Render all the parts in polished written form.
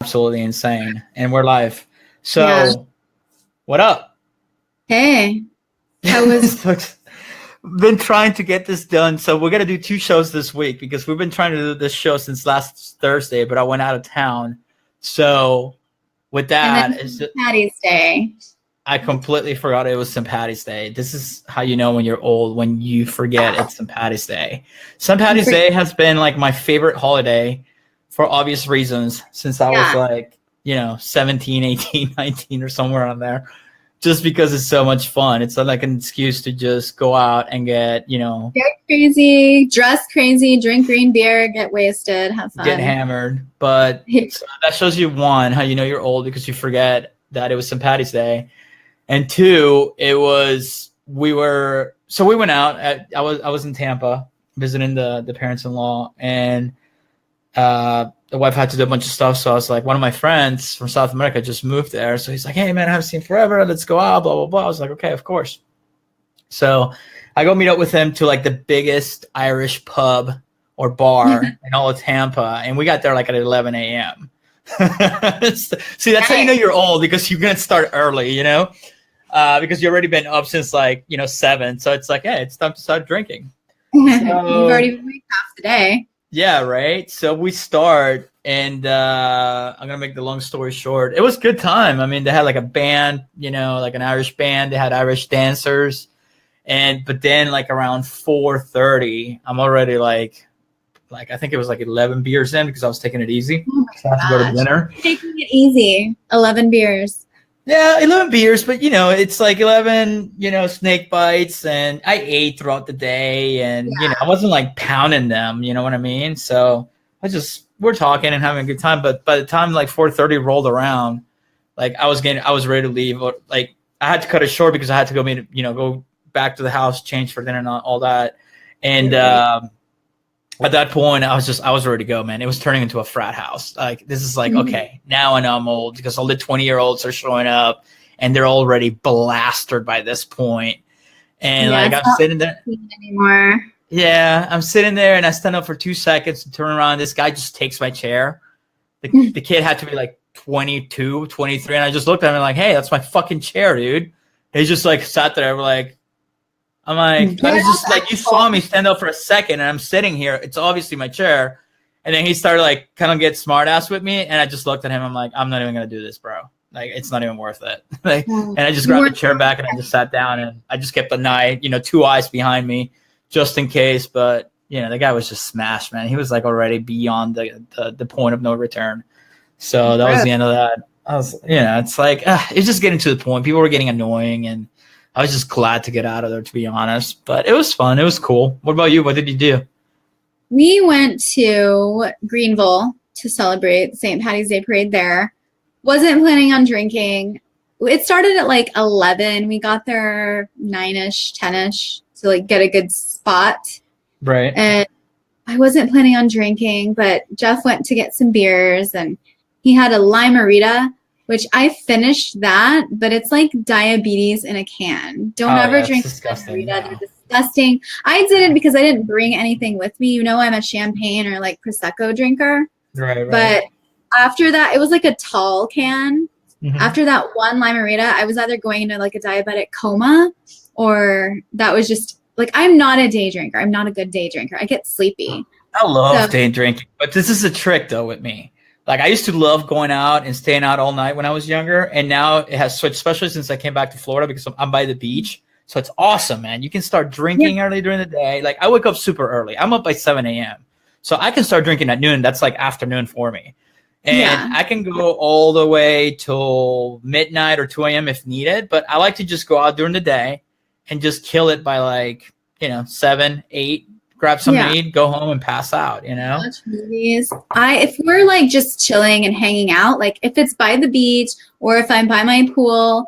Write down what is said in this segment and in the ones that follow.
absolutely insane. And we're live. Yeah. So, what up? Hey, how was? So, been trying to get this done. So, we're going to do 2 shows this week because we've been trying to do this show since last Thursday, but I went out of town. So, with that, And then Paddy's Day. I completely forgot it was St. Paddy's Day. This is how you know when you're old, when you forget it's St. Paddy's Day. St. Paddy's Day has been like my favorite holiday for obvious reasons since I was like, 17, 18, 19 or somewhere on there. Just because it's so much fun. It's like an excuse to just go out and get crazy, dress crazy, drink green beer, get wasted, have fun. Get hammered. But so that shows you, 1, how you know you're old because you forget that it was St. Paddy's Day. And 2, we went out. I was in Tampa visiting the parents-in-law, and the wife had to do a bunch of stuff. So I was like, one of my friends from South America just moved there. So he's like, hey man, I haven't seen you forever. Let's go out, blah, blah, blah. I was like, okay, of course. So I go meet up with him to like the biggest Irish pub or bar in all of Tampa. And we got there like at 11 a.m. See, that's how you know you're old, because you're going to start early, because you've already been up since 7. So it's like, hey, it's time to start drinking. You've already been awake half the day. Yeah, right. So we start, and I'm going to make the long story short. It was a good time. I mean, they had like a band, like an Irish band. They had Irish dancers. But then like around 4:30, I'm already like I think it was like 11 beers in because I was taking it easy. Oh my so I had to go to dinner. Taking it easy. 11 beers. Yeah, 11 beers, but it's like 11, snake bites, and I ate throughout the day, and I wasn't like pounding them, you know what I mean? So we're talking and having a good time, but by the time like 4:30 rolled around, like I was ready to leave, or like I had to cut it short because I had to go go back to the house, change for dinner and all that. And at that point, I was ready to go, man. It was turning into a frat house. Like, this is like, okay, now I know I'm old because all the 20-year-olds are showing up and they're already blasted by this point. And I'm sitting there. Anymore. Yeah, I'm sitting there and I stand up for 2 seconds and turn around. This guy just takes my chair. The kid had to be like 22, 23. And I just looked at him and like, hey, that's my fucking chair, dude. He just like sat there. I'm like, I was just like, you saw me stand up for a second and I'm sitting here. It's obviously my chair. And then he started like kind of get smart ass with me. And I just looked at him. I'm like, I'm not even going to do this, bro. Like, it's not even worth it. And I just grabbed the chair back and I just sat down and I just kept an eye, 2 eyes behind me just in case. But, the guy was just smashed, man. He was like already beyond the point of no return. So that was the end of that. I was, it's like, it's just getting to the point. People were getting annoying, and I was just glad to get out of there, to be honest. But it was fun. It was cool. What about you? What did you do? We went to Greenville to celebrate the St. Paddy's Day parade there. Wasn't planning on drinking. It started at like 11. We got there 9-ish, 10-ish to like get a good spot. Right. And I wasn't planning on drinking, but Jeff went to get some beers and he had a limerita, which I finished that, but it's like diabetes in a can. Don't ever drink limerita. They're disgusting. I did it because I didn't bring anything with me. I'm a champagne or like Prosecco drinker. Right. But after that, it was like a tall can. Mm-hmm. After that one limerita, I was either going into like a diabetic coma, or that was just like, I'm not a day drinker. I'm not a good day drinker. I get sleepy. I love day drinking, but this is a trick though with me. Like, I used to love going out and staying out all night when I was younger, and now it has switched, especially since I came back to Florida because I'm by the beach. So it's awesome, man. You can start drinking early during the day. Like, I wake up super early. I'm up by 7 a.m. So I can start drinking at noon. That's like afternoon for me. And I can go all the way till midnight or 2 a.m. if needed. But I like to just go out during the day and just kill it by like, 7, 8. Grab something to eat, go home and pass out, Watch movies. If we're like just chilling and hanging out, like if it's by the beach or if I'm by my pool,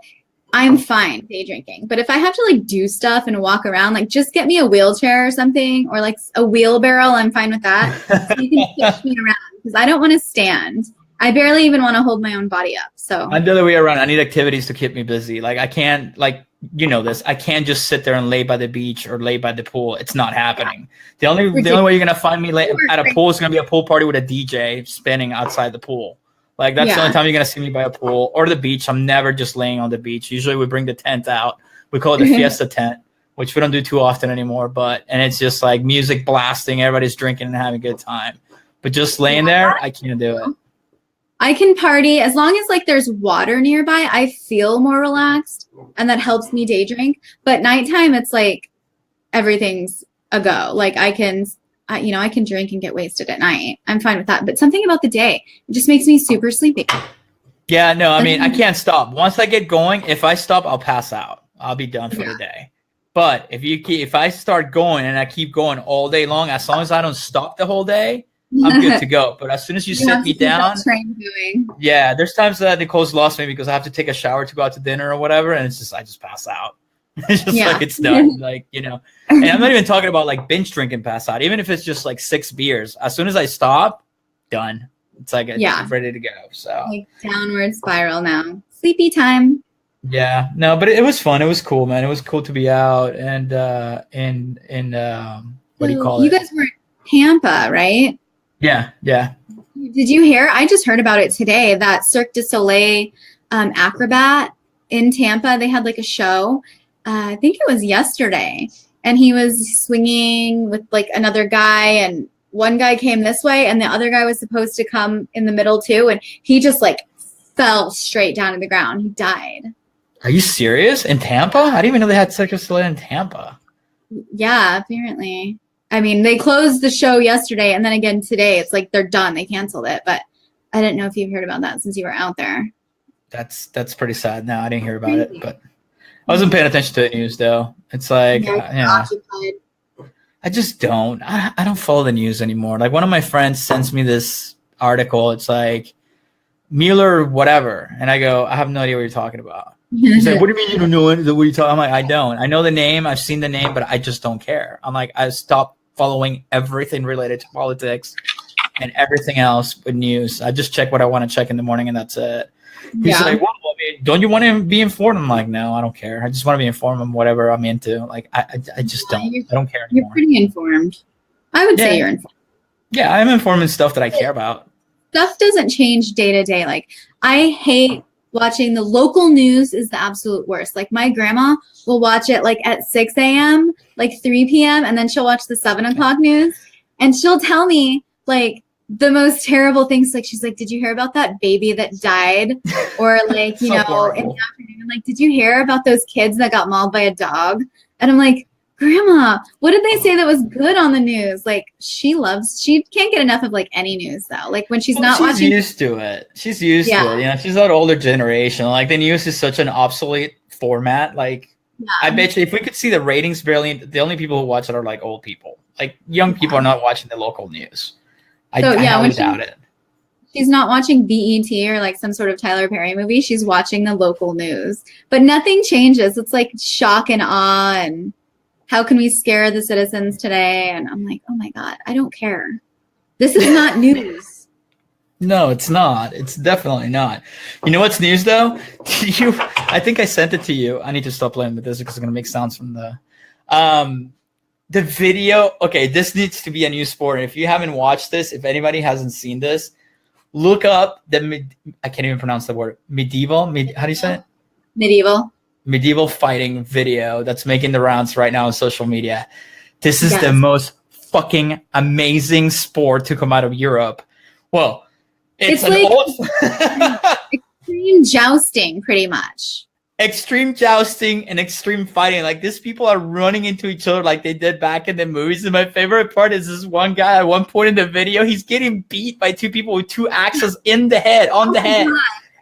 I'm fine day drinking. But if I have to like do stuff and walk around, like just get me a wheelchair or something, or like a wheelbarrow, I'm fine with that. So you can push me around because I don't want to stand. I barely even want to hold my own body up. So I'm the other way around. I need activities to keep me busy. Like, I can't, like, this. I can't just sit there and lay by the beach or lay by the pool. It's not happening. The only way you're gonna find me at a pool is gonna be a pool party with a DJ spinning outside the pool. Like that's the only time you're gonna see me by a pool or the beach. I'm never just laying on the beach. Usually we bring the tent out. We call it the fiesta tent, which we don't do too often anymore. And it's just like music blasting, everybody's drinking and having a good time. But just laying there, I can't do it. I can party as long as like there's water nearby. I feel more relaxed, and that helps me day drink. But nighttime, it's like everything's a go. Like I can drink and get wasted at night. I'm fine with that. But something about the day, it just makes me super sleepy. Yeah, no, I mean, I can't stop. Once I get going, if I stop, I'll pass out. I'll be done for the day. But if I start going and I keep going all day long, as long as I don't stop the whole day, I'm good to go. But as soon as you sit me down, yeah, there's times that Nicole's lost me because I have to take a shower to go out to dinner or whatever, and it's just I just pass out. It's just like it's done, like and I'm not even talking about like binge drinking pass out. Even if it's just like 6 beers, as soon as I stop, done. It's like I'm ready to go. So like downward spiral now. Sleepy time. Yeah, no, but it was fun. It was cool, man. It was cool to be out and what do you call it? You guys were in Tampa, right? Yeah. Did you hear? I just heard about it today. That Cirque du Soleil acrobat in Tampa, they had like a show. I think it was yesterday, and he was swinging with like another guy, and one guy came this way, and the other guy was supposed to come in the middle too, and he just like fell straight down to the ground. He died. Are you serious? In Tampa? I didn't even know they had Cirque du Soleil in Tampa. Yeah, apparently. I mean, they closed the show yesterday, and then again today. It's like they're done. They canceled it, but I didn't know if you've heard about that since you were out there. That's pretty sad. No, I didn't hear about it, but I wasn't paying attention to the news though. It's like, I just don't. I don't follow the news anymore. Like one of my friends sends me this article. It's like Mueller, whatever, and I go, I have no idea what you're talking about. He's like, what do you mean you don't know what you're talking? I'm like, I don't. I know the name. I've seen the name, but I just don't care. I'm like, I stopped following everything related to politics and everything else with news. I just check what I want to check in the morning, and that's it. He's like, well, I mean, don't you want to be informed? I'm like, no, I don't care. I just want to be informed on whatever I'm into. Like, I just don't. I don't care anymore. You're pretty informed. I would say you're informed. Yeah, I'm informed in stuff that I care about. Stuff doesn't change day to day. Like, I hate watching the local news is the absolute worst. Like my grandma will watch it like at 6 a.m., like 3 p.m., and then she'll watch the 7 o'clock news, and she'll tell me like the most terrible things. Like she's like, did you hear about that baby that died? Or like, in the afternoon, like, did you hear about those kids that got mauled by a dog? And I'm like, Grandma, what did they say that was good on the news? Like she can't get enough of like any news though. Like when she's watching. She's used to it. She's used to it. She's that older generation. Like the news is such an obsolete format. Like I bet you if we could see the ratings, the only people who watch it are like old people. Like young people are not watching the local news. I highly doubt it. She's not watching BET or like some sort of Tyler Perry movie. She's watching the local news. But nothing changes. It's like shock and awe and how can we scare the citizens today? And I'm like, oh my God, I don't care. This is not news. No, it's not. It's definitely not. You know what's news though? I think I sent it to you. I need to stop playing with this because it's going to make sounds from the video. Okay, this needs to be a new sport. If you haven't watched this, if anybody hasn't seen this, look up I can't even pronounce the word. How do you say it? Medieval fighting video that's making the rounds right now on social media. This is the most fucking amazing sport to come out of Europe. Well, it's like extreme jousting, pretty much. Extreme jousting and extreme fighting. Like these people are running into each other like they did back in the movies. And my favorite part is this one guy at one point in the video, he's getting beat by 2 people with 2 axes on the head. God.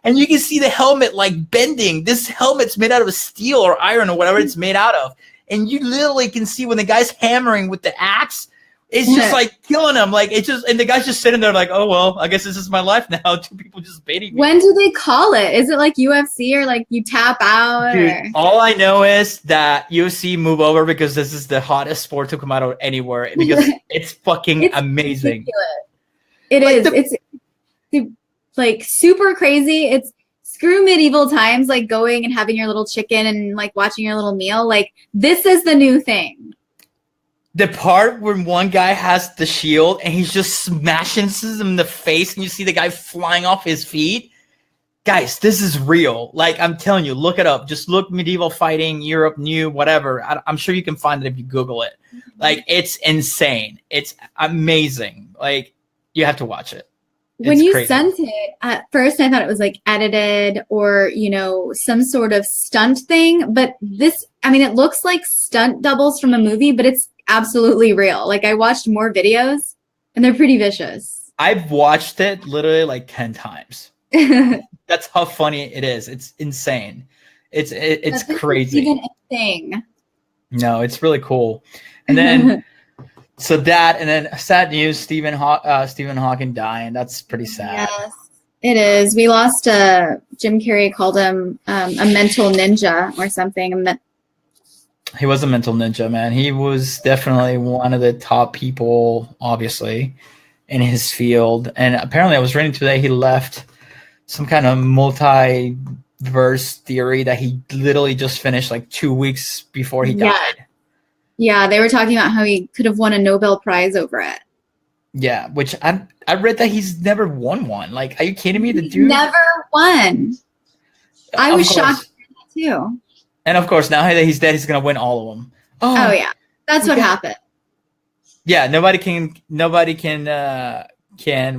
And you can see the helmet like bending. This helmet's made out of steel or iron or whatever it's made out of. And you literally can see when the guy's hammering with the axe, it's just like killing him. Like it's just, and the guy's just sitting there like, oh, well, I guess this is my life now. 2 people just baiting me. When do they call it? Is it like UFC or like you tap out? Dude, all I know is that UFC move over because this is the hottest sport to come out of anywhere because it's fucking amazing. Ridiculous. It's like super crazy. It's screw medieval times, like going and having your little chicken and like watching your little meal. Like this is the new thing. The part when one guy has the shield and he's just smashing him in the face and you see the guy flying off his feet. Guys, this is real. Like, I'm telling you, look it up. Just look medieval fighting, Europe, new, whatever. I'm sure you can find it if you Google it. Like, it's insane. It's amazing. Like, you have to watch it. When you sent it, at first I thought it was like edited or, you know, some sort of stunt thing. But this, I mean, it looks like stunt doubles from a movie, but it's absolutely real. Like, I watched more videos and they're pretty vicious. I've watched it literally like 10 times. That's how funny it is. It's insane. It's crazy. Even a thing. No, it's really cool. And then so that, and then sad news, Stephen Hawking dying. That's pretty sad. Yes, it is. We lost Jim Carrey called him a mental ninja or something. He was a mental ninja, man. He was definitely one of the top people, obviously, in his field. And apparently I was reading today he left some kind of multiverse theory that he literally just finished like 2 weeks before he died. Yeah, they were talking about how he could have won a Nobel Prize over it. Yeah, which I read that he's never won one. Like, are you kidding me? The dude never won. I was shocked too. And of course, now that he's dead, he's gonna win all of them. Oh yeah, that's what happened. Yeah, nobody can.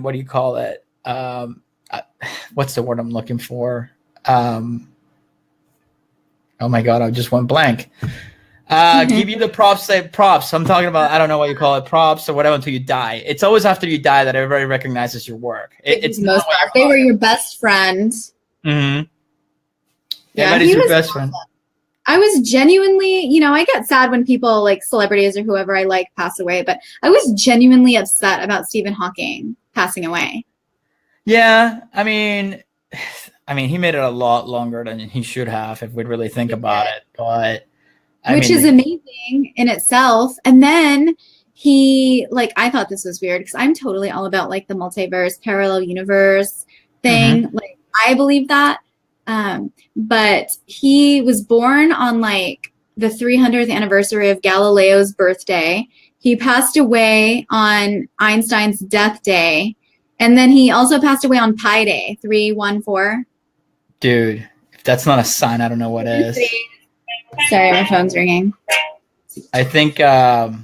What do you call it? What's the word I'm looking for? Oh my god, I just went blank. Give you the props. Say props. I'm talking about. I don't know what you call it, props or whatever until you die. It's always after you die that everybody recognizes your work. It's most part. They were your best friend. Mm-hmm. Yeah, he was your best friend. I was genuinely, you know, I get sad when people like celebrities or whoever I like pass away, but I was genuinely upset about Stephen Hawking passing away. Yeah, I mean, he made it a lot longer than he should have if we'd really think about it. But which is amazing in itself. And then he, like, I thought this was weird because I'm totally all about like the multiverse, parallel universe thing. Mm-hmm. Like, I believe that. But he was born on like the 300th anniversary of Galileo's birthday. He passed away on Einstein's death day. And then he also passed away on Pi Day, 314. Dude, if that's not a sign, I don't know what is. Sorry, my phone's ringing. I think I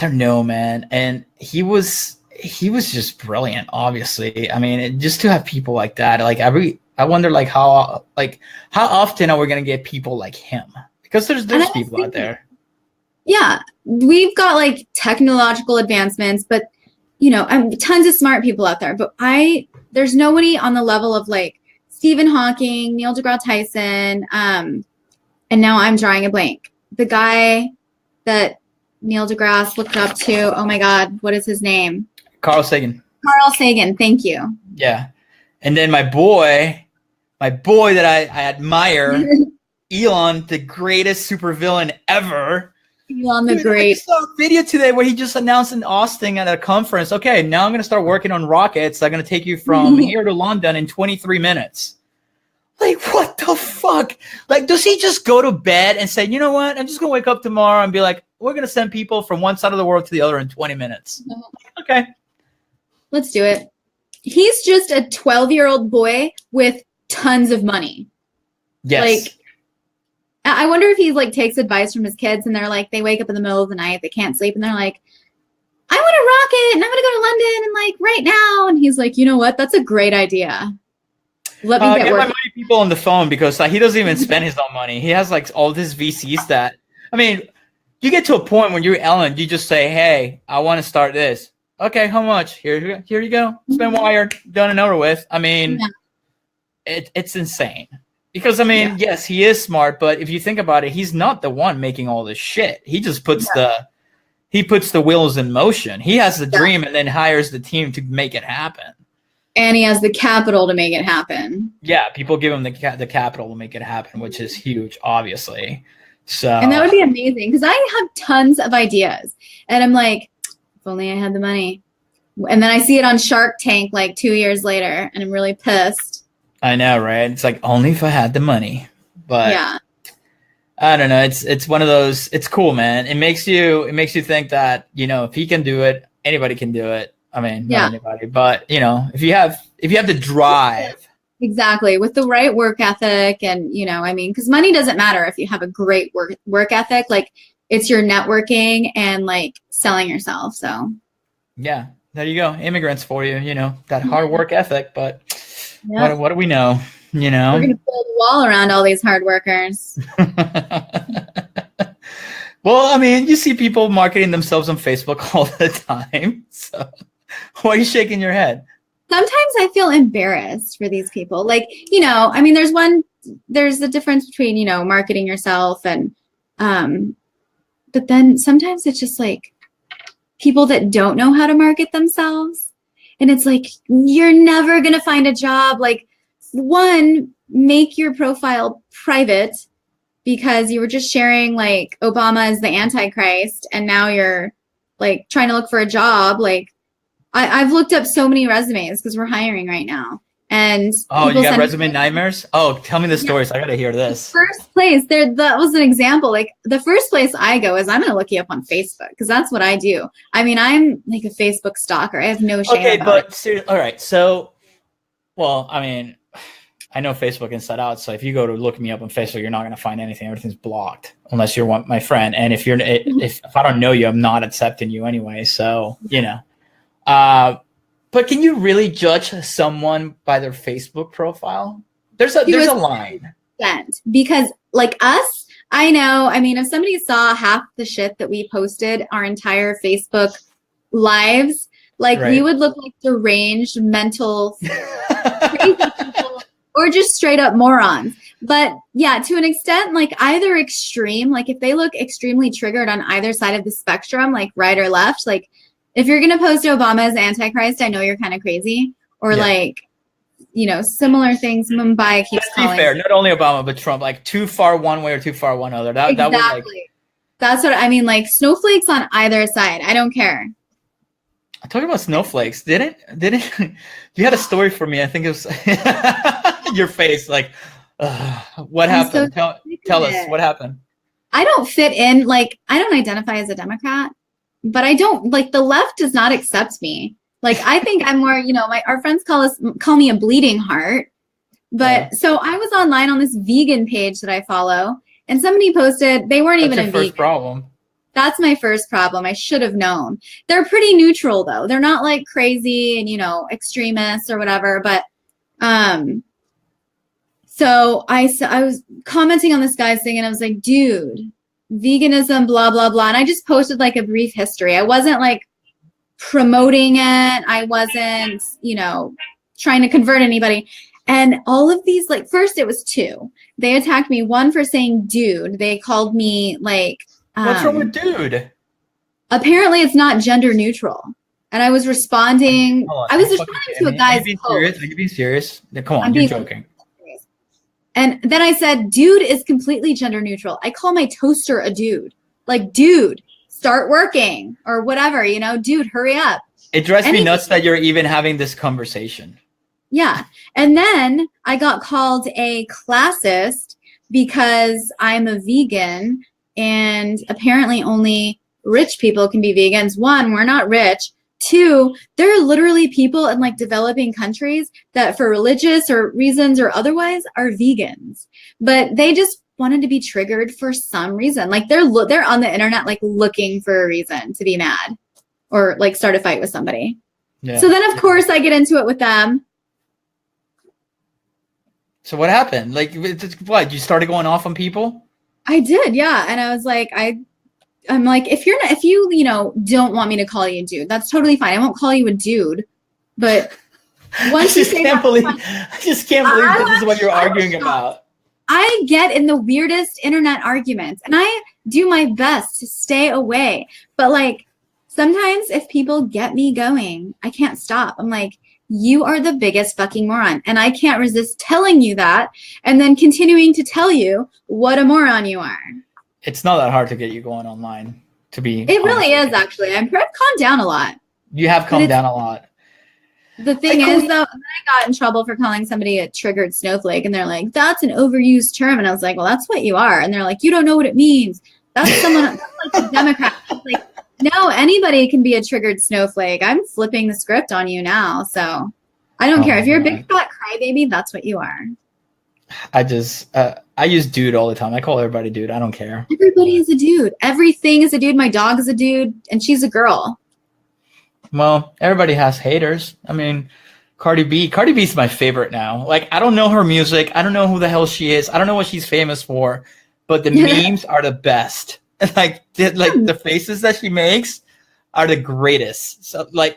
don't know, man. And he was just brilliant, obviously. I mean, just to have people like that, like I wonder like how often are we gonna get people like him? Because there's people out there. Yeah. We've got like technological advancements, but you know, tons of smart people out there. But there's nobody on the level of like Stephen Hawking, Neil deGrasse Tyson, and now I'm drawing a blank. The guy that Neil deGrasse looked up to, oh my God, what is his name? Carl Sagan. Carl Sagan, thank you. Yeah. And then my boy that I admire, Elon, the greatest supervillain ever. Elon the Great. I saw a video today where he just announced in Austin at a conference, okay, now I'm going to start working on rockets that are going to take you from here to London in 23 minutes. Like, what the fuck? Like, does he just go to bed and say, you know what? I'm just going to wake up tomorrow and be like, we're going to send people from one side of the world to the other in 20 minutes. No. Okay. Let's do it. He's just a 12-year-old boy with tons of money. Yes. Like, I wonder if he like takes advice from his kids and they're like, they wake up in the middle of the night, they can't sleep, and they're like, I want a rocket and I'm going to go to London and like right now. And he's like, you know what? That's a great idea. Let me get my money people on the phone because he doesn't even spend his own money. He has like all these VCs that, I mean, you get to a point when you're Ellen, you just say, hey, I want to start this. Okay, how much? Here you go. It's been wired, done and over with. I mean, it's insane. Because, I mean, yes, he is smart, but if you think about it, he's not the one making all this shit. He just puts the wheels in motion. He has the dream and then hires the team to make it happen. And he has the capital to make it happen. Yeah, people give him the capital to make it happen, which is huge, obviously. So, and that would be amazing because I have tons of ideas. And I'm like, if only I had the money. And then I see it on Shark Tank like 2 years later, and I'm really pissed. I know, right? It's like, only if I had the money. But yeah. I don't know. It's one of those. It's cool, man. It makes you think that, if he can do it, anybody can do it. I mean, not anybody, but if you have the drive. Exactly. With the right work ethic and, because money doesn't matter if you have a great work ethic. Like, it's your networking and like selling yourself. So yeah, there you go. Immigrants for you, that hard work ethic, but what do we know? We're going to build a wall around all these hard workers. Well, I mean, you see people marketing themselves on Facebook all the time. So why are you shaking your head? Sometimes I feel embarrassed for these people. Like, I mean, there's a difference between, marketing yourself and, but then sometimes it's just like people that don't know how to market themselves. And it's like, you're never going to find a job. Like, one, make your profile private because you were just sharing like Obama is the Antichrist. And now you're like trying to look for a job. Like, I've looked up so many resumes because we're hiring right now. And you got resume nightmares? Oh, tell me the stories. I got to hear this. First place, that was an example. Like, the first place I go is I'm going to look you up on Facebook because that's what I do. I mean, I'm like a Facebook stalker. I have no shame about it. Seriously, all right. So, well, I mean, I know Facebook inside out. So if you go to look me up on Facebook, you're not going to find anything. Everything's blocked unless you're my friend. And if I don't know you, I'm not accepting you anyway. So, but can you really judge someone by their Facebook profile? There's a line. Because like us, I know, I mean, if somebody saw half the shit that we posted, our entire Facebook lives, like we would look like deranged mental crazy people or just straight up morons. But yeah, to an extent, like either extreme, like if they look extremely triggered on either side of the spectrum, like right or left, like if you're going to post Obama as Antichrist, I know you're kind of crazy. Or like, similar things Mumbai keeps calling. Let's be fair, not only Obama, but Trump, like too far one way or too far one other. That was like, that's what I mean, like snowflakes on either side. I don't care. Talking about snowflakes, didn't you had a story for me? I think it was your face, like, what happened? So tell us what happened. I don't fit in, like, I don't identify as a Democrat. But I don't, like, the left does not accept me. Like, I think I'm more, our friends call me a bleeding heart. But so I was online on this vegan page that I follow, and somebody posted, they weren't even a vegan. First problem. That's my first problem. I should have known. They're pretty neutral though. They're not like crazy and, extremists or whatever. But so I was commenting on this guy's thing and I was like, dude, veganism, blah, blah, blah. And I just posted like a brief history. I wasn't like promoting it. I wasn't, trying to convert anybody. And all of these, like, first it was two. They attacked me. One for saying dude. They called me like. What's wrong with dude? Apparently it's not gender neutral. And I was responding. I was responding to a guy's post. Are you being serious? Come on, you're joking. And then I said, dude is completely gender neutral. I call my toaster a dude. Like, dude, start working or whatever, dude, hurry up. It drives me nuts that you're even having this conversation. Yeah. And then I got called a classist because I'm a vegan and apparently only rich people can be vegans. One, we're not rich. Two, there are literally people in like developing countries that for religious or reasons or otherwise are vegans, but they just wanted to be triggered for some reason. Like they're on the internet, like looking for a reason to be mad or like start a fight with somebody. Yeah. So then of course I get into it with them. So what happened? Like what? You started going off on people? I did. Yeah. And I was like, I'm like, if you don't want me to call you a dude, that's totally fine. I won't call you a dude. But once I just can't believe this is what you're arguing about. I get in the weirdest internet arguments and I do my best to stay away. But like sometimes if people get me going, I can't stop. I'm like, you are the biggest fucking moron. And I can't resist telling you that and then continuing to tell you what a moron you are. It's not that hard to get you going online, to be It really is, actually. I've calmed down a lot. You have calmed down a lot. The thing is, though, I got in trouble for calling somebody a triggered snowflake, and they're like, "That's an overused term," and I was like, "Well, that's what you are." And they're like, "You don't know what it means. That's someone that's like a Democrat." Like, no, anybody can be a triggered snowflake. I'm flipping the script on you now, so I don't care if you're a big fat crybaby. That's what you are. I use dude all the time. I call everybody dude. I don't care. Everybody is a dude. Everything is a dude. My dog is a dude, and she's a girl. Well, everybody has haters. I mean, Cardi B's my favorite now. Like, I don't know her music. I don't know who the hell she is. I don't know what she's famous for, but the memes are the best. Like the faces that she makes are the greatest. So, like,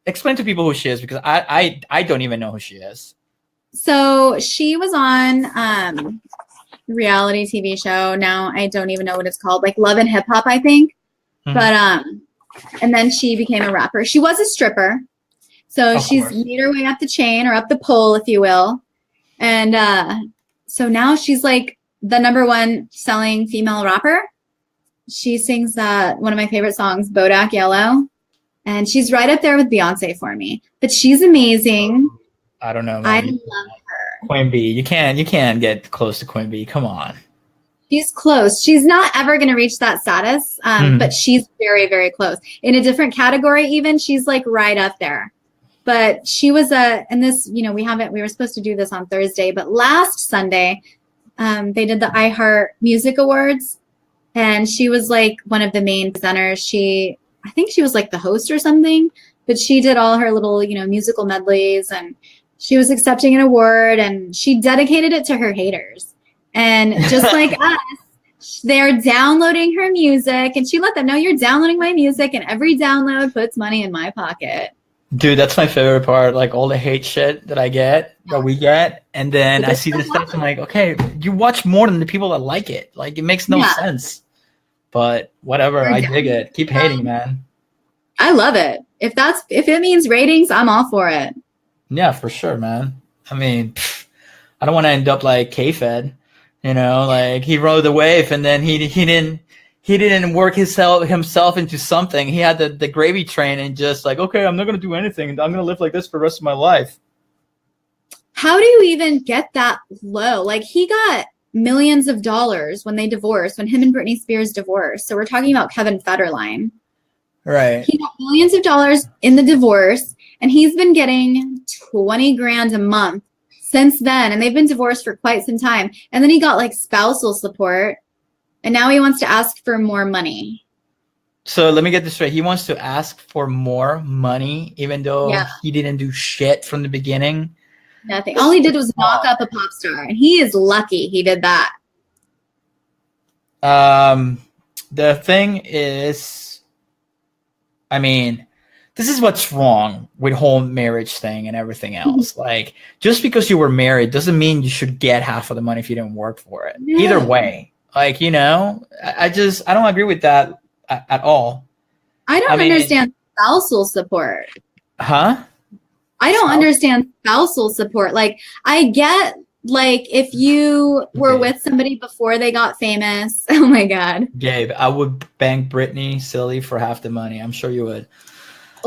explain to people who she is, because I don't even know who she is. So she was on reality TV show. Now I don't even know what it's called, like Love and Hip Hop, I think. Mm-hmm. But and then she became a rapper. She was a stripper. So she's made her way up the chain, or up the pole, if you will. And so now she's like the #1 selling female rapper. She sings one of my favorite songs, Bodak Yellow. And she's right up there with Beyonce for me. But she's amazing. I don't know, man. I love her. Queen Bee. You can't get close to Queen Bee. Come on. She's close. She's not ever going to reach that status, but she's very, very close. In a different category even, she's like right up there. But she was and this, we were supposed to do this on Thursday, but last Sunday, they did the iHeart Music Awards, and she was like one of the main presenters. I think she was like the host or something, but she did all her little, musical medleys, and she was accepting an award, and she dedicated it to her haters. And just like us, they're downloading her music, and she let them know, you're downloading my music, and every download puts money in my pocket. Dude, that's my favorite part. Like, all the hate shit that we get, and then I see this stuff, I'm like, okay, you watch more than the people that like it. Like, it makes no sense. But whatever, I dig it. Keep hating, man. I love it. If it means ratings, I'm all for it. Yeah, for sure, man. I mean, I don't want to end up like K-Fed. Like, he rode the wave, and then he didn't work himself into something. He had the gravy train, and just like, okay, I'm not going to do anything. I'm going to live like this for the rest of my life. How do you even get that low? Like, he got millions of dollars when they divorced, when him and Britney Spears divorced. So we're talking about Kevin Federline. Right. He got millions of dollars in the divorce, and he's been getting $20,000 a month since then, and they've been divorced for quite some time. And then he got like spousal support, and now he wants to ask for more money. So let me get this straight. He wants to ask for more money, even though he didn't do shit from the beginning. Nothing. All he did was knock up a pop star, and he is lucky he did that. The thing is, I mean, this is what's wrong with whole marriage thing and everything else. Like, just because you were married doesn't mean you should get half of the money if you didn't work for it. Yeah. Either way. Like, I don't agree with that at all. I don't understand spousal support. Huh? I don't understand spousal support. Like, I get, like, if you were with somebody before they got famous. Oh, my God. Gabe, I would bang Britney silly for half the money. I'm sure you would.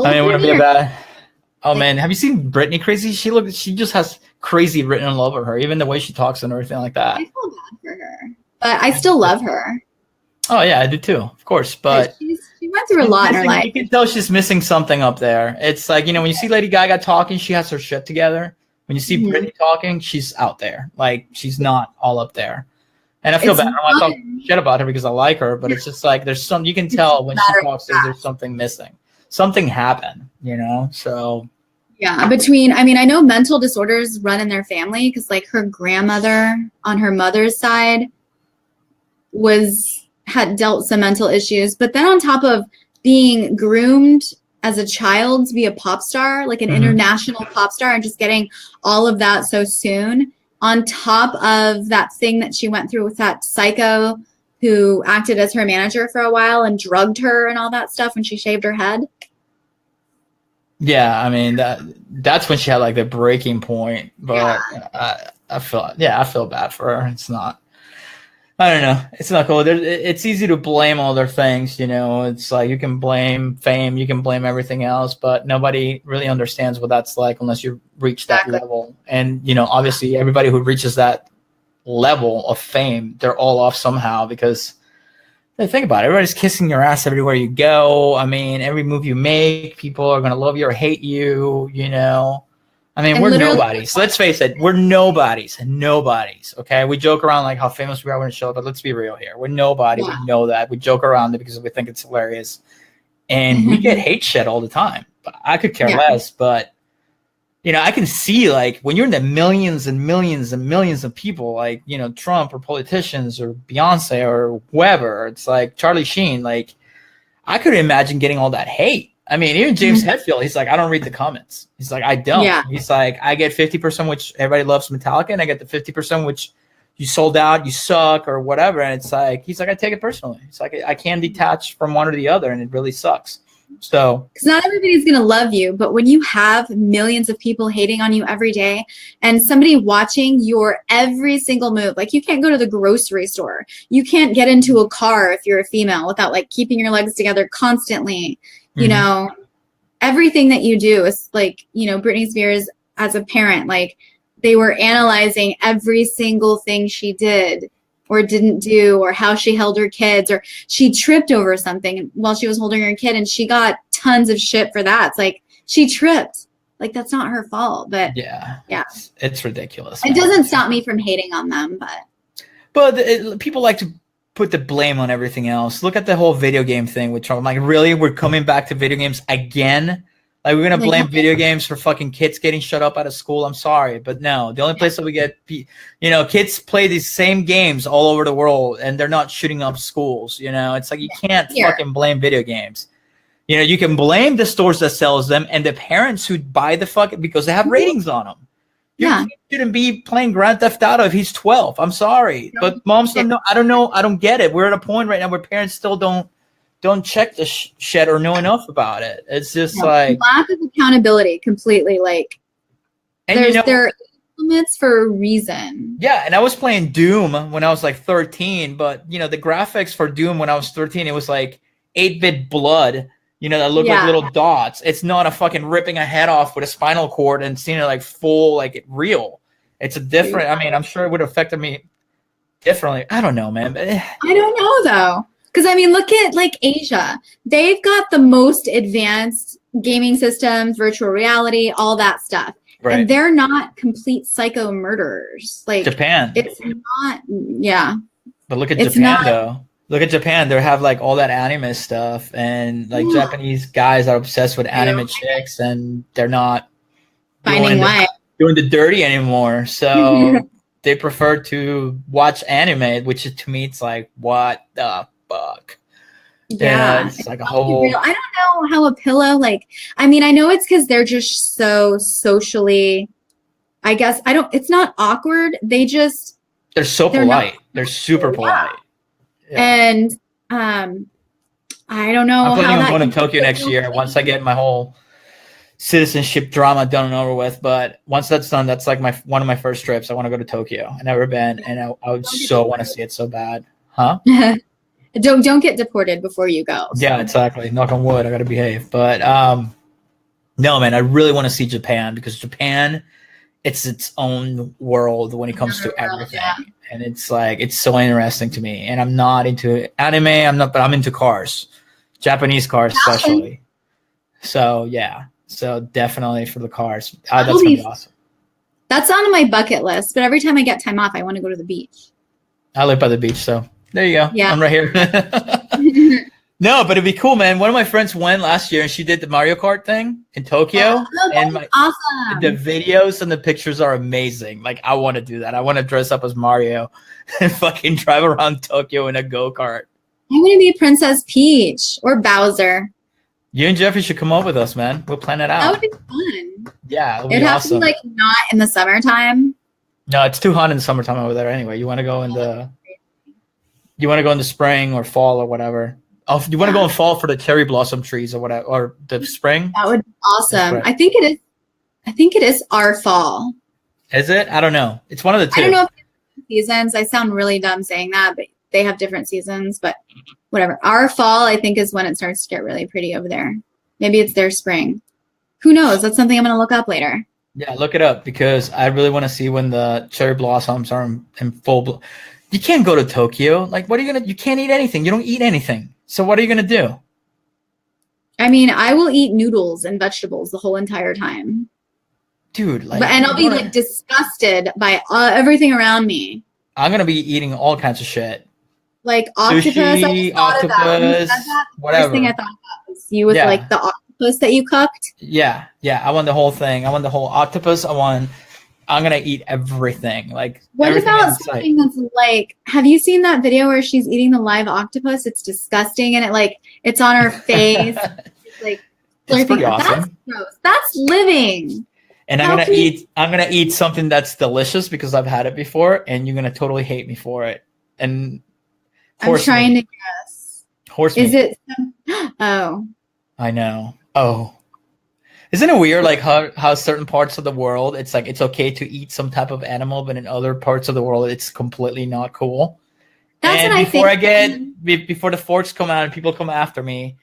I mean, it wouldn't be a bad. Oh, man. Have you seen Britney crazy? She just has crazy written all over her, even the way she talks and everything like that. I feel bad for her, but I still love her. Oh, yeah, I do too, of course. But she went through a lot in her life. You can tell she's missing something up there. It's like, when you see Lady Gaga talking, she has her shit together. When you see Britney talking, she's out there. Like, she's not all up there. And I feel bad. I don't want to talk shit about her because I like her, but it's just like you can tell when she talks, there's something missing. Something happened, so. Yeah, I know mental disorders run in their family, because like her grandmother on her mother's side had dealt some mental issues, but then on top of being groomed as a child to be a pop star, like an international pop star, and just getting all of that so soon, on top of that thing that she went through with that psycho who acted as her manager for a while and drugged her and all that stuff when she shaved her head. Yeah, I mean that's when she had like the breaking point. But I feel bad for her. It's not. I don't know. It's not cool. It's easy to blame other things, you know. It's like you can blame fame, you can blame everything else, but nobody really understands what that's like unless you reach that level. And, you know, obviously everybody who reaches that level of fame, they're all off somehow because think about it. Everybody's kissing your ass everywhere you go. I mean, every move you make, people are going to love you or hate you, you know. I mean, we're nobodies. Let's face it. We're nobodies. Nobodies. Okay. We joke around like how famous we are when we show up, but let's be real here. We're nobody. Yeah. We know that. We joke around it because we think it's hilarious. And we get hate shit all the time. I could care less, but you know, I can see like when you're in the millions and millions and millions of people, like, you know, Trump or politicians or Beyonce or whoever, it's like Charlie Sheen, like I could imagine getting all that hate. I mean, even James Hetfield, he's like, I don't read the comments. He's like, I don't. Yeah. He's like, I get 50%, which everybody loves Metallica, and I get the 50%, which you sold out, you suck, or whatever. And it's like, he's like, I take it personally. It's like, I can detach from one or the other, and it really sucks. So, because not everybody's going to love you, but when you have millions of people hating on you every day and somebody watching your every single move, like you can't go to the grocery store, you can't get into a car if you're a female without like keeping your legs together constantly. You know, everything that you do is like, you know, Britney Spears as a parent, like they were analyzing every single thing she did or didn't do, or how she held her kids, or she tripped over something while she was holding her kid and she got tons of shit for that. It's like she tripped. Like that's not her fault, but yeah, it's ridiculous. It doesn't stop me from hating on them, but people like to put the blame on everything else. Look at the whole video game thing with Trump. I'm like, really? We're coming back to video games again? Like, we're going to blame video games for fucking kids getting shut up out of school? I'm sorry, but no. The only place that we get, you know, kids play these same games all over the world, and they're not shooting up schools, you know? It's like, you can't fucking blame video games. You know, you can blame the stores that sells them and the parents who buy the fucking, because they have ratings on them. Your kid shouldn't be playing Grand Theft Auto if he's 12. I'm sorry. But moms don't know. I don't know. I don't get it. We're at a point right now where parents still don't check the shit or know enough about it. It's just like lack of accountability completely. Like, and there are limits for a reason. Yeah, and I was playing Doom when I was like 13, but you know, the graphics for Doom when I was 13, it was like 8-bit blood. You know, that look like little dots. It's not a fucking ripping a head off with a spinal cord and seeing it like full, like real. It's a different, I mean, I'm sure it would have affected me differently. I don't know, man. I don't know, though. Because, I mean, look at like Asia. They've got the most advanced gaming systems, virtual reality, all that stuff. Right. And they're not complete psycho murderers. Like Japan. It's not, But look at Japan, though. Look at Japan. They have like all that anime stuff, and like Japanese guys are obsessed with anime chicks, and they're not doing the dirty anymore. So they prefer to watch anime, which to me, it's like, what the fuck? Yeah, it's like a whole. I don't know how a pillow, like, I mean, I know it's because they're just so socially. I guess it's not awkward. They're so polite. They're super polite. Yeah. And I don't know. I'm planning on going to Tokyo next year once I get my whole citizenship drama done and over with. But once that's done, that's like one of my first trips. I want to go to Tokyo. I've never been, and I would so want to see it so bad. Huh? Don't get deported before you go. So. Yeah, exactly. Knock on wood. I got to behave. But no, man, I really want to see Japan because Japan, it's its own world when it comes to everything. Yeah. And it's like, it's so interesting to me. And I'm not into anime. But I'm into cars, Japanese cars, especially. So yeah. So definitely for the cars. That's going to be awesome. That's on my bucket list. But every time I get time off, I want to go to the beach. I live by the beach. So there you go. Yeah. I'm right here. No, but it'd be cool, man. One of my friends went last year and she did the Mario Kart thing in Tokyo. Oh, and awesome. The videos and the pictures are amazing. Like, I want to do that. I want to dress up as Mario and fucking drive around Tokyo in a go-kart. I'm going to be Princess Peach or Bowser. You and Jeffrey should come up with us, man. We'll plan it out. That would be fun. Yeah, it'd have to be like not in the summertime. No, it's too hot in the summertime over there anyway. You want to go in the spring or fall or whatever. Oh, you want to go in fall for the cherry blossom trees or whatever, or the spring? That would be awesome. I think it is our fall. Is it? I don't know. It's one of the two. I don't know if it's seasons. I sound really dumb saying that, but they have different seasons. But whatever. Our fall, I think, is when it starts to get really pretty over there. Maybe it's their spring. Who knows? That's something I'm going to look up later. Yeah, look it up because I really want to see when the cherry blossoms are in full. You can't go to Tokyo. Like, what are you gonna? You can't eat anything. You don't eat anything. So what are you gonna do? I mean, I will eat noodles and vegetables the whole entire time. Dude, like, and I'll be like disgusted by everything around me. I'm gonna be eating all kinds of shit, like octopus. Sushi, octopus, whatever. First thing I thought about was you with like the octopus that you cooked. Yeah. I want the whole thing. I want the whole octopus. I'm gonna eat everything. Like, what about something that's like? Have you seen that video where she's eating the live octopus? It's disgusting, and it's on her face. It's like it's pretty awesome. That's gross. That's living. And I'm gonna eat something that's delicious because I've had it before, and you're gonna totally hate me for it. And I'm trying to guess. Horse meat. Is it? Oh. I know. Oh. Isn't it weird, like how certain parts of the world it's like it's okay to eat some type of animal, but in other parts of the world it's completely not cool. That's and what before I think. Before the forks come out and people come after me,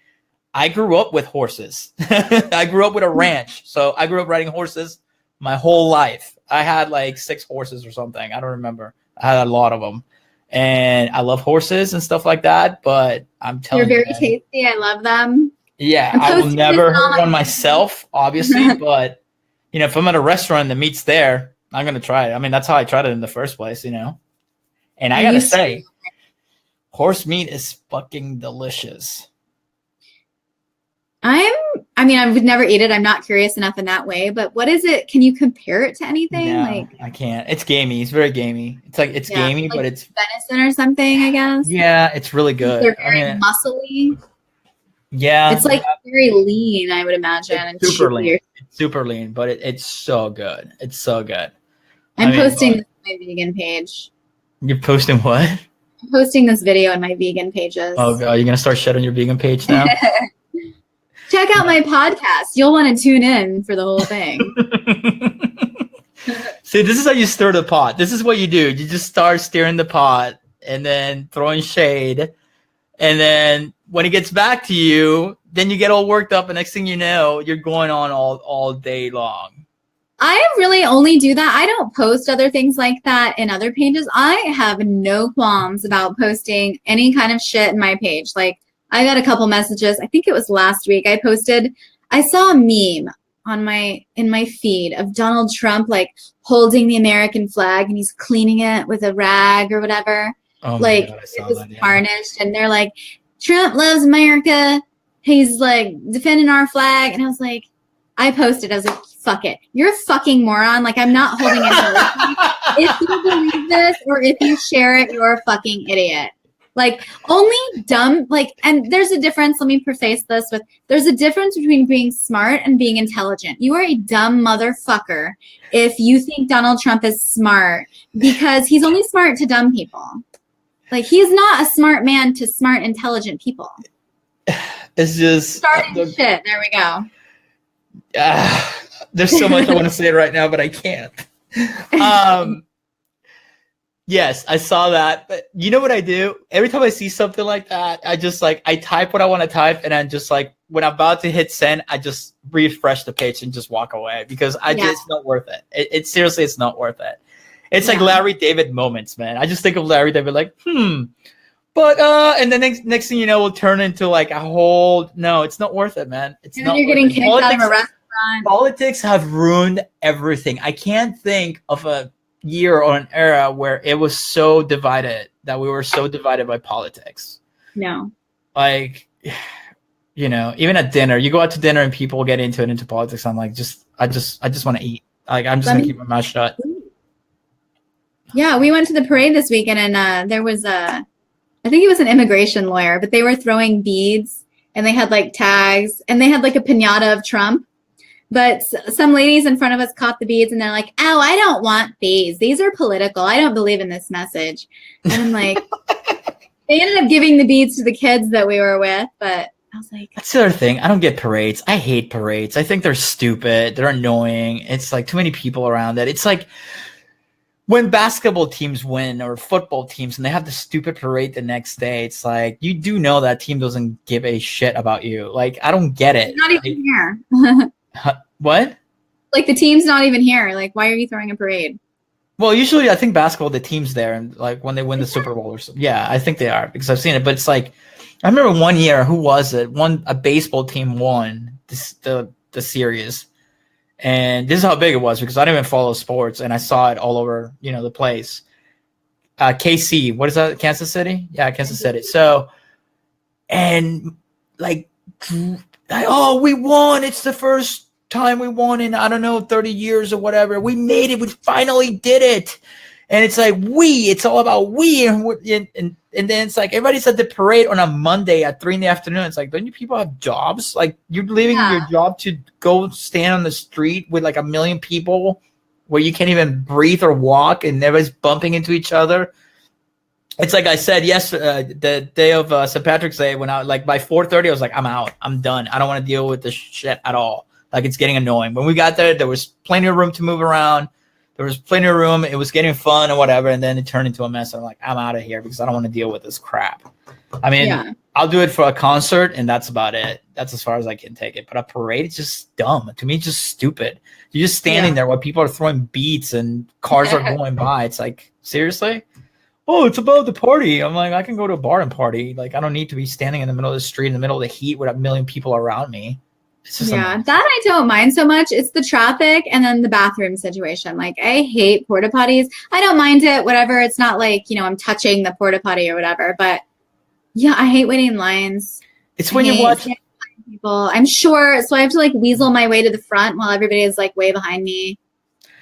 I grew up with horses. I grew up with a ranch, so I grew up riding horses my whole life. I had like 6 horses or something. I don't remember. I had a lot of them, and I love horses and stuff like that. But I'm telling you, they're very tasty. I love them. Yeah, I will never hurt one myself, obviously, but if I'm at a restaurant and the meat's there, I'm gonna try it. I mean, that's how I tried it in the first place, And I gotta say, horse meat is fucking delicious. I would never eat it. I'm not curious enough in that way. But what is it? Can you compare it to anything? No, like I can't. It's gamey. It's very gamey. It's gamey, but it's venison or something, I guess. Yeah, it's really good. They're very muscly. Yeah, it's like very lean, I would imagine. It's super lean. It's super lean, but it's so good. It's so good. I'm posting this on my vegan page. You're posting what? I'm posting this video on my vegan pages. Oh god, you're gonna start shit on your vegan page now? Check out my podcast. You'll want to tune in for the whole thing. See, this is how you stir the pot. This is what you do. You just start stirring the pot and then throwing shade. And then when it gets back to you, then you get all worked up. And next thing you know, you're going on all day long. I really only do that. I don't post other things like that in other pages. I have no qualms about posting any kind of shit in my page. Like, I got a couple messages. I think it was last week. I saw a meme in my feed of Donald Trump like holding the American flag and he's cleaning it with a rag or whatever. Oh like God, it was tarnished, and they're like, Trump loves America. He's like defending our flag, and I was like, I posted. I was like, fuck it, you're a fucking moron. Like, I'm not holding it. If you believe this or if you share it, you're a fucking idiot. Like, only dumb, like, and there's a difference. Let me preface this with, there's a difference between being smart and being intelligent. You are a dumb motherfucker if you think Donald Trump is smart, because he's only smart to dumb people. Like, he's not a smart man to smart, intelligent people. It's just starting shit. There we go. There's so much I want to say right now, but I can't. Yes, I saw that. But you know what I do? Every time I see something like that, I just I type what I want to type, and then just when I'm about to hit send, I just refresh the page and just walk away, because it's not worth it. It seriously, it's not worth it. It's like Larry David moments, man. I just think of Larry David like, but and the next thing you know, will turn into like a whole. No, it's not worth it, man. It's not. You're getting kicked out of a restaurant. Politics have ruined everything. I can't think of a year or an era where it was so divided, that we were so divided by politics. No. Like, even at dinner, you go out to dinner and people get into politics. I'm like, I just want to eat. Like, I'm just gonna keep my mouth shut. Yeah, we went to the parade this weekend, and there was I think he was an immigration lawyer, but they were throwing beads, and they had like tags, and they had like a piñata of Trump. But some ladies in front of us caught the beads, and they're like, "Oh, I don't want these. These are political. I don't believe in this message." And I'm like, they ended up giving the beads to the kids that we were with, but I was like, that's the other thing. I don't get parades. I hate parades. I think they're stupid. They're annoying. It's like too many people around it. It's like, when basketball teams win or football teams and they have the stupid parade the next day, it's like you do know that team doesn't give a shit about you. Like, I don't get it. Not even here. What? Like, the team's not even here. Like, why are you throwing a parade? Well, usually I think basketball, the team's there, and like when they win the Super Bowl or something. Yeah, I think they are because I've seen it. But it's like, I remember one year, who was it? A baseball team won the series. And this is how big it was because I didn't even follow sports, and I saw it all over, the place. KC, what is that? Kansas City? Yeah, Kansas City. So, and like, oh, we won. It's the first time we won in, I don't know, 30 years or whatever. We made it. We finally did it. And it's like, it's all about we. And then it's like, everybody's at the parade on a Monday at 3 p.m. It's like, don't you people have jobs? Like, you're leaving your job to go stand on the street with like 1 million people where you can't even breathe or walk and everybody's bumping into each other. It's like I said the day of St. Patrick's Day, when I like by 4:30, I was like, I'm out. I'm done. I don't want to deal with this shit at all. Like, it's getting annoying. When we got there was plenty of room to move around. There was plenty of room. It was getting fun and whatever. And then it turned into a mess. I'm like, I'm out of here because I don't want to deal with this crap. I mean, I'll do it for a concert and that's about it. That's as far as I can take it. But a parade is just dumb. To me, it's just stupid. You're just standing there while people are throwing beats and cars are going by. It's like, seriously? Oh, it's about the party. I'm like, I can go to a bar and party. Like, I don't need to be standing in the middle of the street in the middle of the heat with 1 million people around me. That I don't mind so much. It's the traffic and then the bathroom situation. Like, I hate porta potties. I don't mind it, whatever. It's not like, I'm touching the porta potty or whatever. But yeah, I hate waiting in lines. It's when you watch people. I'm sure. So I have to like weasel my way to the front while everybody is like way behind me.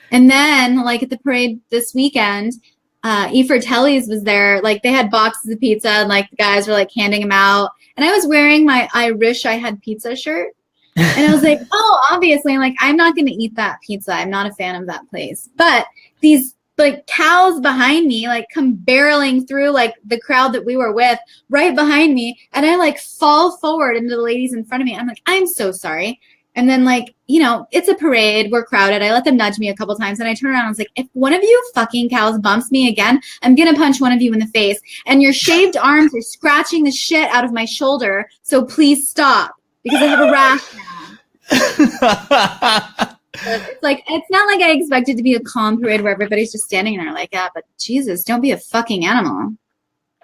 And then like at the parade this weekend, E. Fratelli's was there. Like, they had boxes of pizza and like the guys were like handing them out. And I was wearing my I wish I had pizza shirt. And I was like, oh, obviously, like, I'm not going to eat that pizza. I'm not a fan of that place. But these, like, cows behind me, like, come barreling through, like, the crowd that we were with right behind me. And I, like, fall forward into the ladies in front of me. I'm like, I'm so sorry. And then, like, it's a parade. We're crowded. I let them nudge me a couple times. And I turn around and I was like, if one of you fucking cows bumps me again, I'm going to punch one of you in the face. And your shaved arms are scratching the shit out of my shoulder. So please stop. Because I have a rash now. It's like, it's not like I expected to be a calm parade where everybody's just standing there like, yeah, but Jesus, don't be a fucking animal.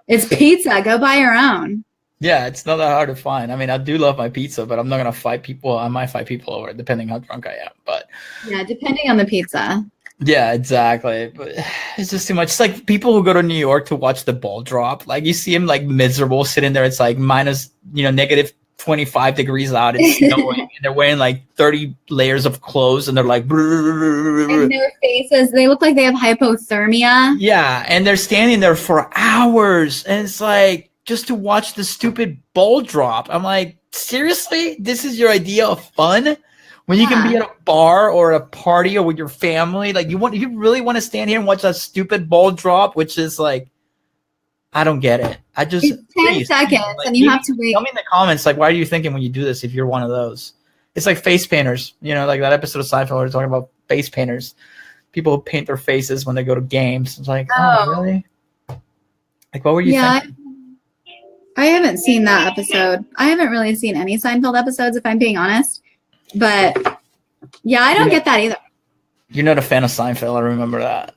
It's pizza. Go buy your own. Yeah, it's not that hard to find. I mean, I do love my pizza, but I'm not going to fight people. I might fight people over it, depending how drunk I am. But yeah, depending on the pizza. Yeah, exactly. But it's just too much. It's like people who go to New York to watch the ball drop. Like, you see them like miserable sitting there. It's like minus, negative 25 degrees out. It's snowing, and they're wearing like 30 layers of clothes, and they're like, and their faces, they look like they have hypothermia. Yeah, and they're standing there for hours, and it's like, just to watch the stupid ball drop. I'm like, seriously? This is your idea of fun? When you can be at a bar or a party or with your family, like, you really want to stand here and watch that stupid ball drop, which is like, I don't get it. It's 10 seconds, like, and you have to wait. Tell me in the comments, like, what are you thinking when you do this if you're one of those? It's like face painters. Like that episode of Seinfeld where they're talking about face painters. People who paint their faces when they go to games. It's like, oh really? Like, what were you thinking? I haven't seen that episode. I haven't really seen any Seinfeld episodes, if I'm being honest. But, yeah, I don't get that either. You're not a fan of Seinfeld. I remember that.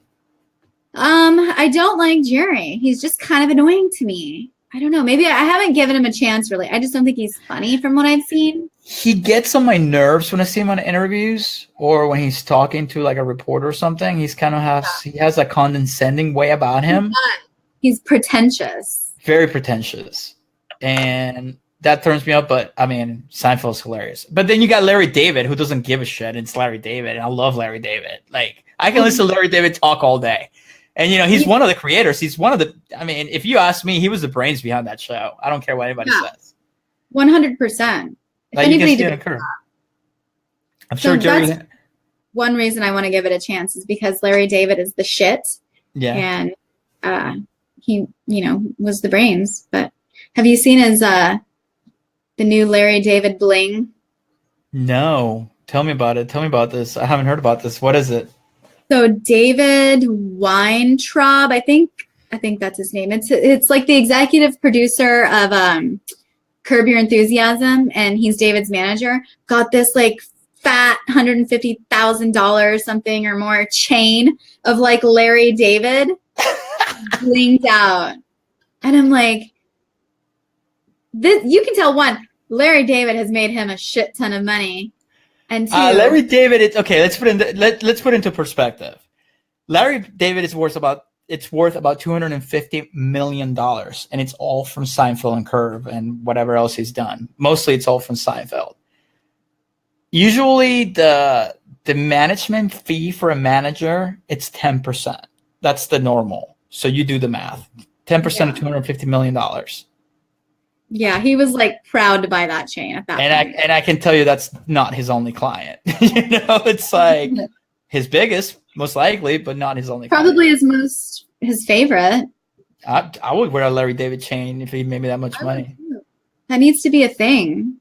I don't like Jerry. He's just kind of annoying to me. I don't know. Maybe I haven't given him a chance, really. I just don't think he's funny from what I've seen. He gets on my nerves when I see him on interviews or when he's talking to like a reporter or something. He has a condescending way about him. He's pretentious. Very pretentious. And that turns me up, but I mean, Seinfeld's hilarious. But then you got Larry David, who doesn't give a shit. It's Larry David, and I love Larry David. Like, I can listen to Larry David talk all day. And, he's one of the creators. He's one of the, I mean, if you ask me, he was the brains behind that show. I don't care what anybody says. 100%. Like, you can see it occur. I'm sure Jerry. That's one reason I want to give it a chance is because Larry David is the shit. Yeah. And he, was the brains. But have you seen his, the new Larry David bling? No. Tell me about it. Tell me about this. I haven't heard about this. What is it? So David Weintraub, I think that's his name. It's like the executive producer of Curb Your Enthusiasm, and he's David's manager. Got this like fat $150,000 something or more chain of like Larry David blinged out, and I'm like, this. You can tell, one, Larry David has made him a shit ton of money, and two, Larry David. It's okay. Let's put into perspective. Larry David is worth about $250 million, and it's all from Seinfeld and Curb and whatever else he's done. Mostly, it's all from Seinfeld. Usually, the management fee for a manager, it's 10%. That's the normal. So you do the math. 10% of $250 million. Yeah, he was like proud to buy that chain at that point. And I can tell you that's not his only client. It's like his biggest, most likely, but not his only client. Probably his favorite. I would wear a Larry David chain if he made me that much money. That needs to be a thing.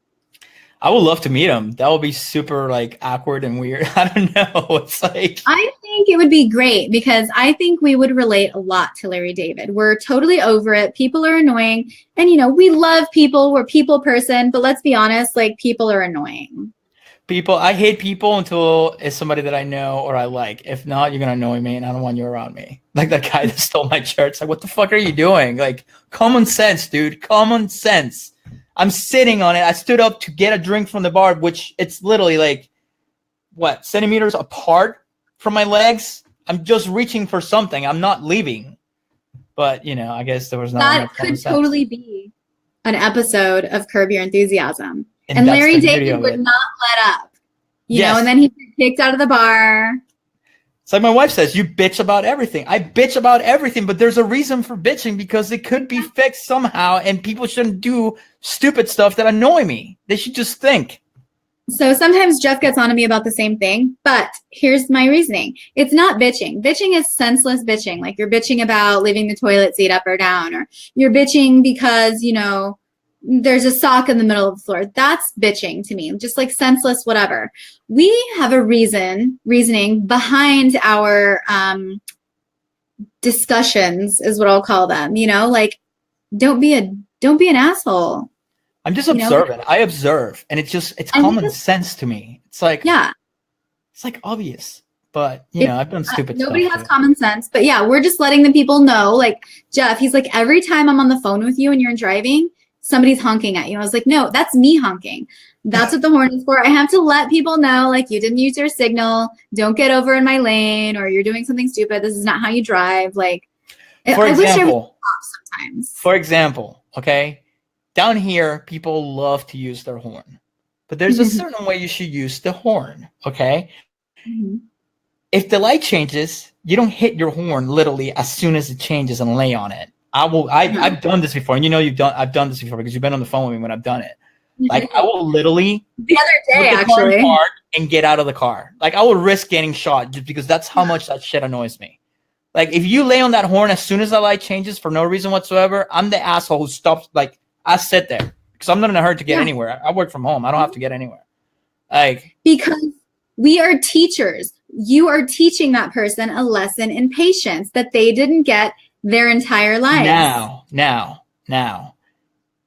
I would love to meet him. That would be super like awkward and weird. I don't know. It's like, I think it would be great because I think we would relate a lot to Larry David. We're totally over it. People are annoying. And we love people. We're people person, but let's be honest, like people are annoying. I hate people until it's somebody that I know or I like. If not, you're going to annoy me and I don't want you around me. Like that guy that stole my shirt. It's like, what the fuck are you doing? Like, common sense, dude. Common sense. I'm sitting on it. I stood up to get a drink from the bar, which it's literally like, what, centimeters apart from my legs? I'm just reaching for something. I'm not leaving. But, I guess there was not enough common sense. That could totally be an episode of Curb Your Enthusiasm. And Larry David would not let up. And then he'd get kicked out of the bar. It's like my wife says, you bitch about everything. I bitch about everything, but there's a reason for bitching because it could be fixed somehow, and people shouldn't do stupid stuff that annoy me. They should just think. So sometimes Jeff gets on to me about the same thing, but here's my reasoning. It's not bitching. Bitching is senseless bitching. Like you're bitching about leaving the toilet seat up or down, or you're bitching because, there's a sock in the middle of the floor. That's bitching to me, just like senseless, whatever. We have a reasoning behind our discussions is what I'll call them, like don't be an asshole. I'm just observant. I observe, and it's common sense to me. It's like, it's like obvious, but I've done stupid stuff. Nobody has common sense, but we're just letting the people know, like Jeff, he's like, every time I'm on the phone with you and you're driving, somebody's honking at you. I was like, no, that's me honking. That's what the horn is for. I have to let people know, like, you didn't use your signal. Don't get over in my lane, or you're doing something stupid. This is not how you drive. Like, for I wish I would example, stop sometimes. For example, okay, down here, people love to use their horn, but there's a certain way you should use the horn, okay? Mm-hmm. If the light changes, you don't hit your horn literally as soon as it changes and lay on it. I've done this before, and I've done this before because you've been on the phone with me when I've done it. Like I will literally the other day actually and get out of the car. Like I will risk getting shot just because that's how much that shit annoys me. Like if you lay on that horn as soon as the light changes for no reason whatsoever, I'm the asshole who stops. Like I sit there because I'm not in a hurry to get anywhere. I work from home. I don't have to get anywhere. Like because we are teachers. You are teaching that person a lesson in patience that they didn't get their entire life. Now,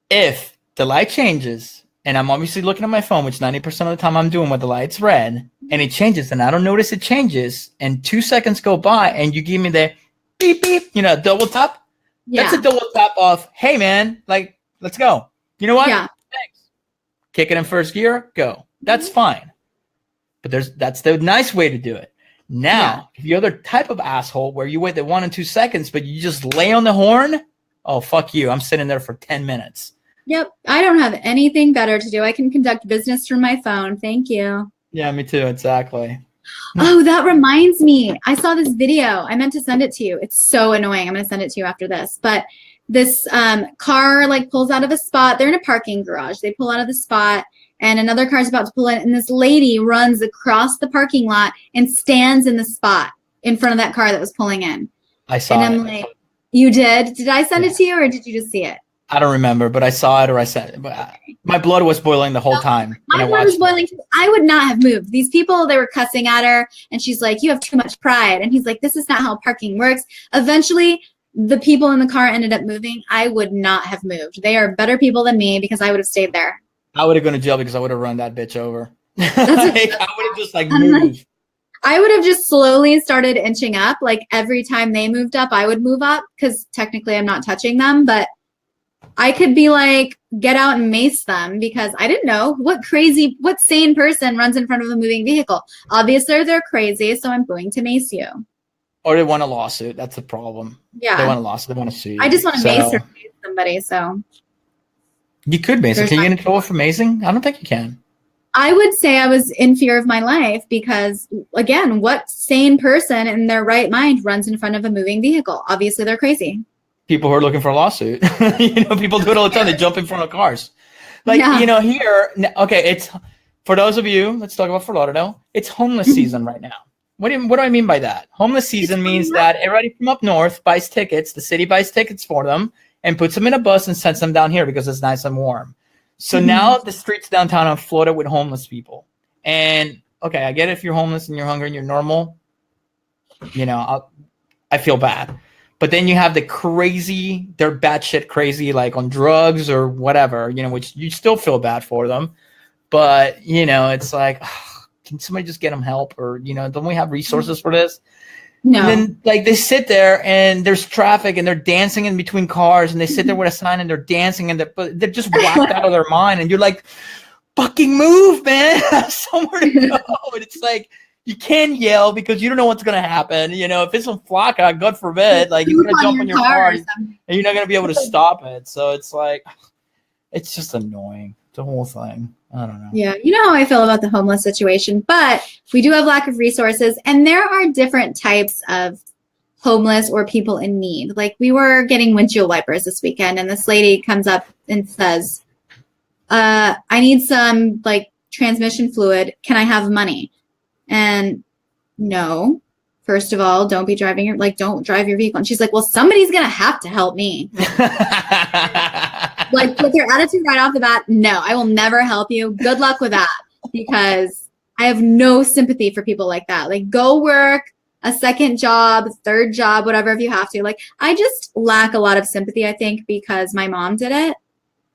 if the light changes and I'm obviously looking at my phone, which 90% of the time I'm doing when the light's red, and it changes and I don't notice it changes, and 2 seconds go by and you give me the beep, beep, double tap. Yeah. That's a double tap of, hey man, like, let's go. You know what? Yeah. Thanks. Kick it in first gear, go. That's fine. But that's the nice way to do it. Now, if you're the type of asshole where you wait the 1 and 2 seconds, but you just lay on the horn, oh, fuck you. I'm sitting there for 10 minutes. Yep. I don't have anything better to do. I can conduct business from my phone. Thank you. Yeah, me too. Exactly. Oh, that reminds me. I saw this video. I meant to send it to you. It's so annoying. I'm going to send it to you after this. But this car like pulls out of a spot. They're in a parking garage. They pull out of the spot. And another car's about to pull in, and this lady runs across the parking lot and stands in the spot in front of that car that was pulling in. I saw it. And I'm like, you did? Did I send it to you, or did you just see it? I don't remember, but I saw it or I said it. But my blood was boiling the whole time. My blood was boiling too. I would not have moved. These people, they were cussing at her, and she's like, "You have too much pride." And he's like, "This is not how parking works." Eventually, the people in the car ended up moving. I would not have moved. They are better people than me because I would have stayed there. I would have gone to jail because I would have run that bitch over. Like, I would have just moved. I would have just slowly started inching up. Like every time they moved up, I would move up because technically I'm not touching them, but I could be like, get out and mace them because I didn't know what sane person runs in front of a moving vehicle. Obviously, they're crazy, so I'm going to mace you. Or they want a lawsuit. That's the problem. Yeah. They want a lawsuit. They want to sue you. I just want to mace or mace somebody, so. You could mace her. Can you get in trouble for macing? I don't think you can. I would say I was in fear of my life because, again, what sane person in their right mind runs in front of a moving vehicle? Obviously, they're crazy. People who are looking for a lawsuit. People do it all the time. They jump in front of cars. Here, okay, it's for those of you, let's talk about Fort Lauderdale. It's homeless season right now. What do I mean by that? Homeless season means that everybody from up north buys tickets. The city buys tickets for them and puts them in a bus and sends them down here because it's nice and warm. So now the streets downtown are flooded with homeless people. And, okay, I get it if you're homeless and you're hungry and you're normal. I feel bad. But then you have the crazy, they're batshit crazy, like on drugs or whatever, which you still feel bad for them. But, it's like, can somebody just get them help? Or, don't we have resources for this? No. And then, they sit there and there's traffic and they're dancing in between cars and they sit there with a sign and they're dancing and they're just whacked out of their mind. And you're like, fucking move, man. Have somewhere to go. And it's like, you can't yell because you don't know what's going to happen. If it's some flocka, God forbid, you're going to jump in your car and you're not going to be able to stop it. So it's like, it's just annoying, the whole thing. I don't know. Yeah, you know how I feel about the homeless situation, but we do have lack of resources, and there are different types of homeless or people in need. Like we were getting windshield wipers this weekend, and this lady comes up and says, I need some transmission fluid. Can I have money? And no, first of all, don't be driving don't drive your vehicle. And she's like, well, somebody's going to have to help me. With their attitude right off the bat, no, I will never help you. Good luck with that because I have no sympathy for people like that. Go work a second job, third job, whatever, if you have to. I just lack a lot of sympathy, I think, because my mom did it.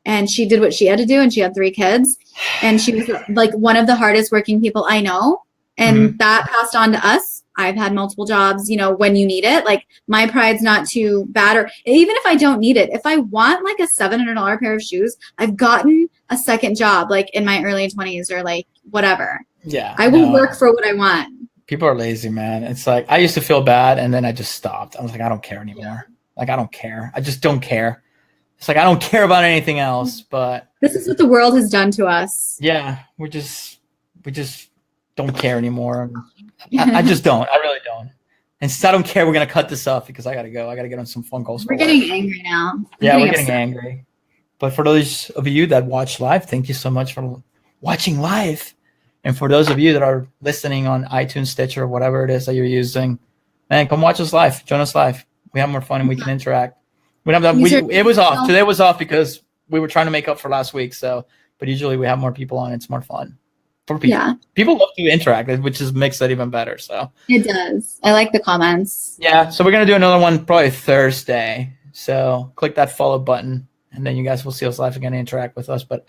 And she did what she had to do, and she had 3 kids. And she was one of the hardest working people I know. And that passed on to us. I've had multiple jobs, when you need it. My pride's not too bad. Or even if I don't need it, if I want a $700 pair of shoes, I've gotten a second job in my early 20s or whatever. Yeah. I will work for what I want. People are lazy, man. It's I used to feel bad and then I just stopped. I was like, I don't care anymore. I don't care. I just don't care. It's I don't care about anything else, but this is what the world has done to us. Yeah. We just don't care anymore. I just don't. I really don't. And since I don't care, we're going to cut this off because I got to go. I got to get on some phone calls. We're getting angry now. We're getting angry. But for those of you that watch live, thank you so much for watching live. And for those of you that are listening on iTunes, Stitcher, or whatever it is that you're using, man, come watch us live. Join us live. We have more fun and we can interact. It was off. Today was off because we were trying to make up for last week. But usually we have more people on. It's more fun. For people. Yeah. People love to interact, which makes that even better. So it does. I like the comments. Yeah. So we're gonna do another one probably Thursday. So click that follow button, and then you guys will see us live again and interact with us. But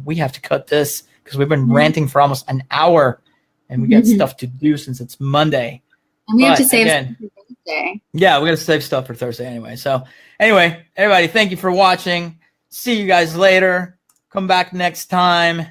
we have to cut this because we've been ranting for almost an hour, and we got stuff to do since it's Monday. And we have to save stuff for Thursday. Yeah, we're gonna save stuff for Thursday anyway. So anyway, everybody, thank you for watching. See you guys later. Come back next time.